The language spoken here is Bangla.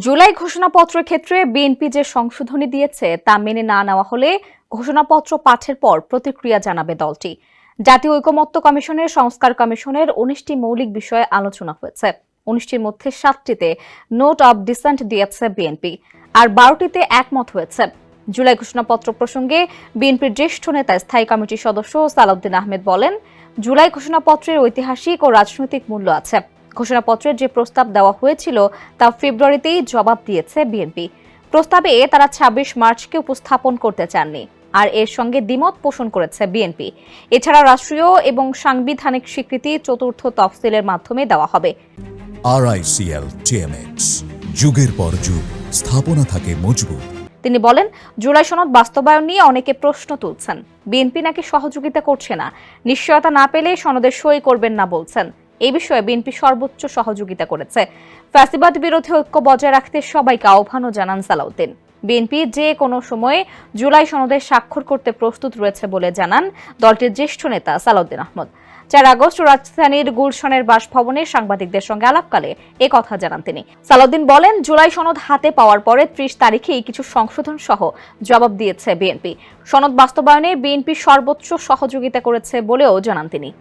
জুলাই ঘোষণাপত্রের ক্ষেত্রে বিএনপি যে সংশোধনী দিয়েছে তা মেনে না নেওয়া হলে ঘোষণাপত্র পাঠের পর প্রতিক্রিয়া জানাবে দলটি। জাতীয় ঐকমত্য কমিশনের সংস্কার কমিশনের 19টি মৌলিক বিষয়ে আলোচনা হয়েছে। 19টির মধ্যে 7টিতে নোট অব ডিসেন্ট দিয়েছে বিএনপি, আর 12টিতে একমত হয়েছে। জুলাই ঘোষণাপত্র প্রসঙ্গে বিএনপির জ্যেষ্ঠ নেতা স্থায়ী কমিটির সদস্য সালাউদ্দিন আহমেদ বলেন, জুলাই ঘোষণাপত্রের ঐতিহাসিক ও রাজনৈতিক মূল্য আছে। ঘোষণাপত্রের যে প্রস্তাব দেওয়া হয়েছিল তা ফেব্রুয়ারিতেই জবাব দিয়েছে বিএনপি। প্রস্তাবে তারা 26 মার্চকে উপস্থাপন করতে চাননি, আর এর সঙ্গে দ্বিমত পোষণ করেছে বিএনপি। এছাড়া রাষ্ট্রীয় এবং সাংবিধানিক স্বীকৃতি চতুর্থ তফসিলের মাধ্যমে দেওয়া হবে। RICL TMX, যুগের পর যুগ স্থাপনা থাকে মজবুত। তিনি বলেন, জুলাই সনদ বাস্তবায়ন নিয়ে অনেকে প্রশ্ন তুলছেন। বিএনপি নাকি সহযোগিতা করছে না, নিশ্চয়তা না পেলে সনদে সই করবেন না বলছেন। এই বিষয়ে বিএনপি সর্বোচ্চ সহযোগিতা করেছে। ফ্যাসিবাদ বিরোধী ঐক্য বজায় রাখতে সবাইকে আহ্বানও জানান সালাউদ্দিন। বিএনপি যে কোনো সময়ে জুলাই সনদে স্বাক্ষর করতে প্রস্তুত রয়েছে বলে জানান দলটির জ্যেষ্ঠ নেতা সালাউদ্দিন আহমেদ। 4 আগস্ট রাজধানীর গুলশানের বাসভবনে সাংবাদিকদের সঙ্গে আলাপকালে এ কথা জানান তিনি। সালাউদ্দিন বলেন, জুলাই সনদ হাতে পাওয়ার পরে 30 তারিখেই কিছু সংশোধন সহ জবাব দিয়েছে বিএনপি। সনদ বাস্তবায়নে বিএনপি সর্বোচ্চ সহযোগিতা করেছে বলেও জানান তিনি।